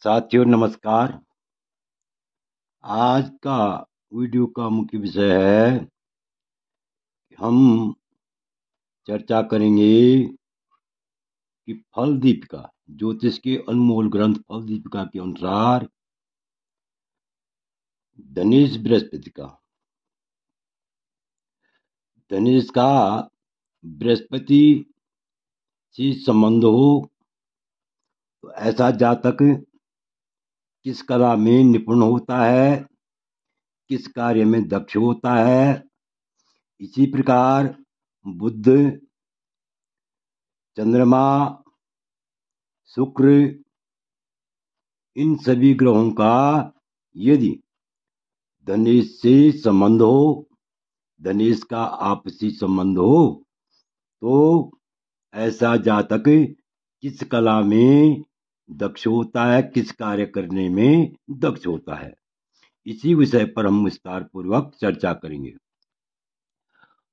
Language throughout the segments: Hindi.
साथियों नमस्कार। आज का वीडियो का मुख्य विषय है कि हम चर्चा करेंगे कि फल दीपिका ज्योतिष के अनमोल ग्रंथ फल दीपिका के अनुसार धनेश बृहस्पति का बृहस्पति से संबंध हो तो ऐसा जातक किस कला में निपुण होता है, किस कार्य में दक्ष होता है। इसी प्रकार बुध, चंद्रमा, शुक्र, इन सभी ग्रहों का यदि धनेश से संबंध हो, धनेश का आपसी संबंध हो, तो ऐसा जातक किस कला में दक्ष होता है, किस कार्य करने में दक्ष होता है। इसी विषय पर हम विस्तार पूर्वक चर्चा करेंगे।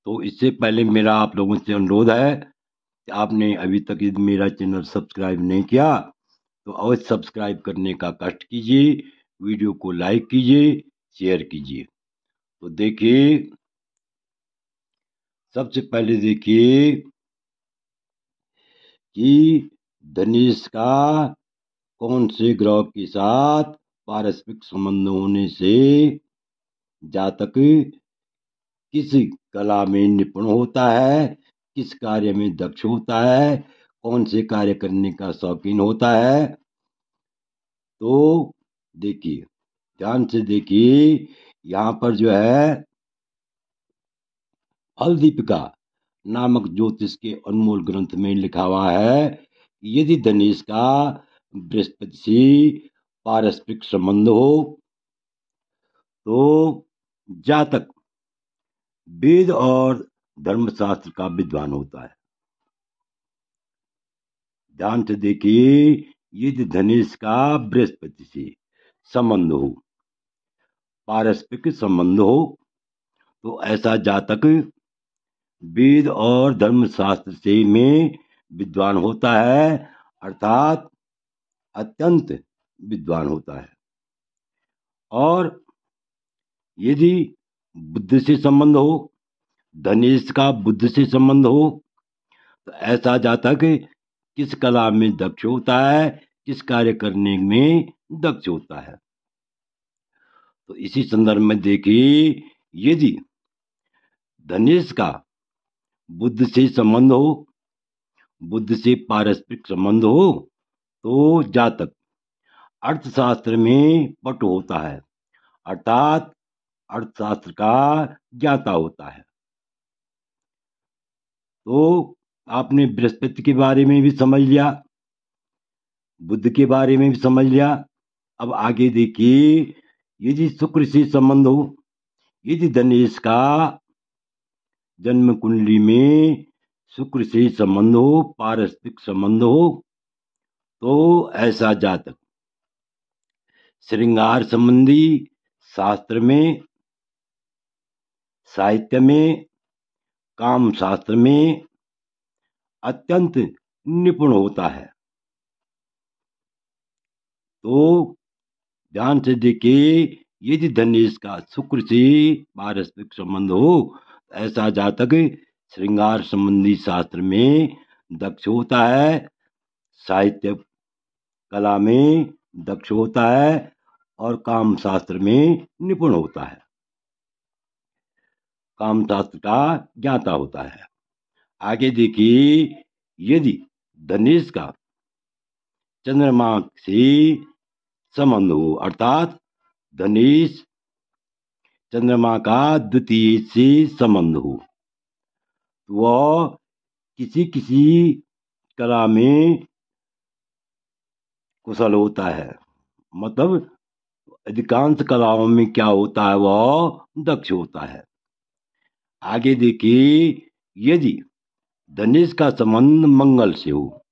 तो इससे पहले मेरा आप लोगों से अनुरोध है कि आपने अभी तक यदि मेरा चैनल सब्सक्राइब नहीं किया तो अवश्य सब्सक्राइब करने का कष्ट कीजिए, वीडियो को लाइक कीजिए, शेयर कीजिए। तो देखिए, सबसे पहले देखिए कि धनेश का कौन से ग्रह के साथ पारस्परिक संबंध होने से जातक किस कला में निपुण होता है, किस कार्य में दक्ष होता है, कौन से कार्य करने का शौकीन होता है। तो देखिए, ध्यान से देखिए, यहाँ पर जो है फल दीपिका नामक ज्योतिष के अनमोल ग्रंथ में लिखा हुआ है, यदि धनेश का बृहस्पति से पारस्परिक संबंध हो तो जातक वेद और धर्मशास्त्र का विद्वान होता है। ध्यान से देखिए, यदि धनेश का बृहस्पति से संबंध हो, पारस्परिक संबंध हो, तो ऐसा जातक वेद और धर्मशास्त्र से में विद्वान होता है, अर्थात अत्यंत विद्वान होता है। और यदि बुद्ध से संबंध हो, धनेश का बुद्ध से संबंध हो, तो ऐसा जातक किस कला में दक्ष होता है, किस कार्य करने में दक्ष होता है। तो इसी संदर्भ में देखिए, यदि धनेश का बुद्ध से संबंध हो, बुद्ध से पारस्परिक संबंध हो, तो जातक अर्थशास्त्र में पटु होता है, अर्थात अर्थशास्त्र का ज्ञाता होता है। तो आपने बृहस्पति के बारे में भी समझ लिया, बुद्ध के बारे में भी समझ लिया। अब आगे देखिए, यदि शुक्र से संबंध हो, यदि धनेश का जन्म कुंडली में शुक्र से संबंध हो, पारस्परिक संबंध हो, तो ऐसा जातक श्रृंगार संबंधी शास्त्र में, साहित्य में, काम शास्त्र में अत्यंत निपुण होता है। तो ध्यान से देखिए, यदि धनेश का शुक्र से पारस्परिक संबंध हो, ऐसा जातक श्रृंगार संबंधी शास्त्र में दक्ष होता है, साहित्य कला में दक्ष होता है और काम शास्त्र में निपुण होता है, काम शास्त्र का ज्ञाता होता है। आगे देखिए, यदि धनेश का चंद्रमा से संबंध हो, अर्थात धनेश चंद्रमा का द्वितीय से संबंध हो, तो वह किसी किसी कला में कुशल होता है, मतलब अधिकांश कलाओं में क्या होता है, वह दक्ष होता है। आगे देखिए, यदि धनेश का संबंध मंगल से हो,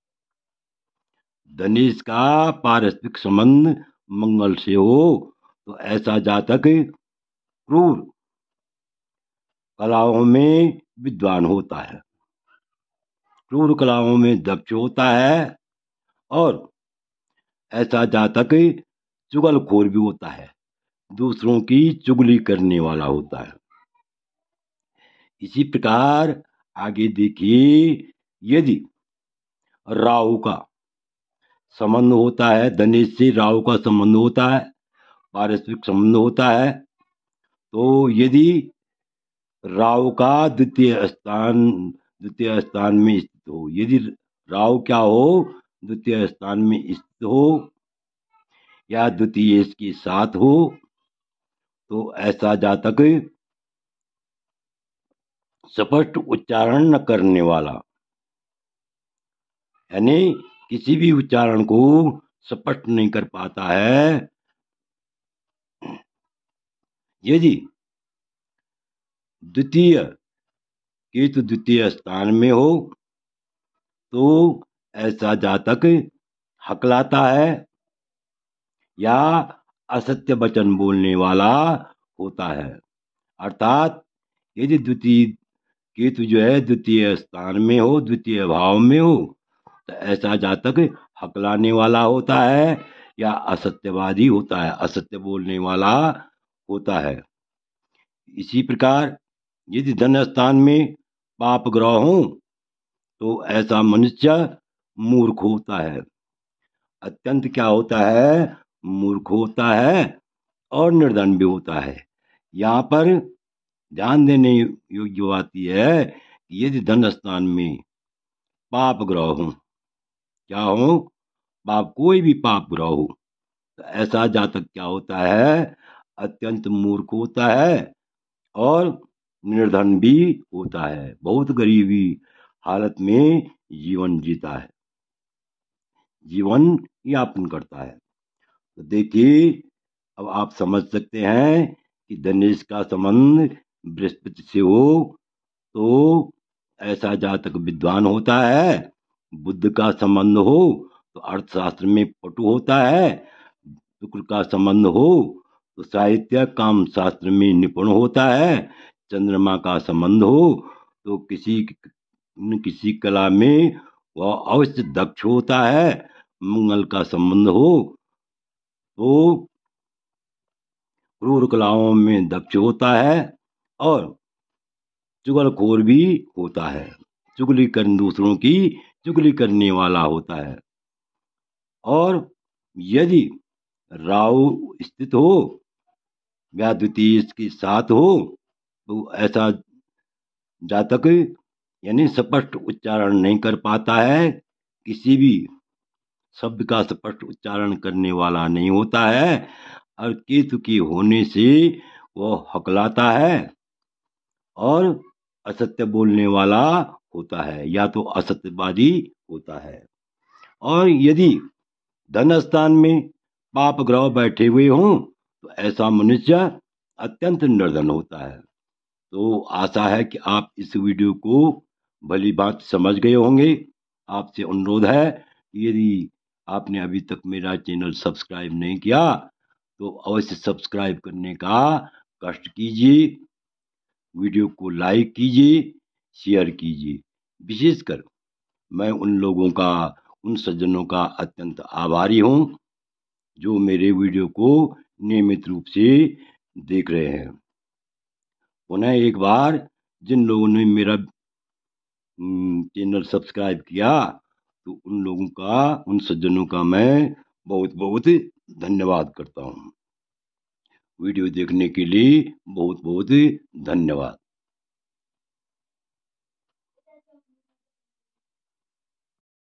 धनेश का पारस्परिक संबंध मंगल से हो, तो ऐसा जातक क्रूर कलाओं में विद्वान होता है, क्रूर कलाओं में दक्ष होता है और ऐसा जातक चुगलखोर भी होता है, दूसरों की चुगली करने वाला होता है। इसी प्रकार आगे देखिए, यदि राहु का संबंध होता है, धनेश से राहु का संबंध होता है, पारस्परिक संबंध होता है, तो यदि राहु का द्वितीय स्थान में स्थित हो, यदि राहु क्या हो, द्वितीय स्थान में स्थित हो या द्वितीय के साथ हो, तो ऐसा जातक स्पष्ट उच्चारण न करने वाला, यानी किसी भी उच्चारण को स्पष्ट नहीं कर पाता है। यदि द्वितीय केतु द्वितीय स्थान में हो, तो ऐसा जातक हकलाता है या असत्य वचन बोलने वाला होता है। अर्थात यदि द्वितीय केतु जो है द्वितीय स्थान में हो, द्वितीय भाव में हो, तो ऐसा जातक हकलाने वाला होता है या असत्यवादी होता है, असत्य बोलने वाला होता है। इसी प्रकार यदि धन स्थान में पाप ग्रह हो, तो ऐसा मनुष्य मूर्ख होता है, अत्यंत क्या होता है, मूर्ख होता है और निर्धन भी होता है। यहाँ पर ध्यान देने योग्य बात यह है कि यदि धन स्थान में पाप ग्रह हो, क्या हो, पाप, कोई भी पाप ग्रह हो, तो ऐसा जातक क्या होता है, अत्यंत मूर्ख होता है और निर्धन भी होता है, बहुत गरीबी हालत में जीवन जीता है, जीवन यापन करता है। तो देखिए, अब आप समझ सकते हैं कि धनेश का संबंध बृहस्पति से हो, तो ऐसा जातक विद्वान होता है। बुध का संबंध हो तो अर्थशास्त्र में पटु होता है। शुक्र का संबंध हो तो साहित्य काम शास्त्र में निपुण होता है। चंद्रमा का संबंध हो तो किसी कला में वह अवश्य दक्ष होता है। मंगल का संबंध हो तो क्रूर कलाओं में दक्ष होता है और चुगलखोर भी होता है, दूसरों की चुगली करने वाला होता है। और यदि राहु स्थित हो या द्वितीय के साथ हो, तो ऐसा जातक यानी स्पष्ट उच्चारण नहीं कर पाता है, किसी भी शब्द का स्पष्ट उच्चारण करने वाला नहीं होता है और केतु के होने से वह हकलाता है और असत्य बोलने वाला होता है या तो असत्यवादी होता है। और यदि धन स्थान में पाप ग्रह बैठे हुए हों, तो ऐसा मनुष्य अत्यंत निर्धन होता है। तो आशा है कि आप इस वीडियो को भली बात समझ गए होंगे। आपसे अनुरोध है कि यदि आपने अभी तक मेरा चैनल सब्सक्राइब नहीं किया, तो अवश्य सब्सक्राइब करने का कष्ट कीजिए, वीडियो को लाइक कीजिए, शेयर कीजिए। विशेषकर मैं उन लोगों का, उन सज्जनों का अत्यंत आभारी हूँ जो मेरे वीडियो को नियमित रूप से देख रहे हैं। पुनः एक बार जिन लोगों ने मेरा चैनल सब्सक्राइब किया, तो उन लोगों का, उन सज्जनों का मैं बहुत बहुत धन्यवाद करता हूँ। वीडियो देखने के लिए बहुत बहुत धन्यवाद।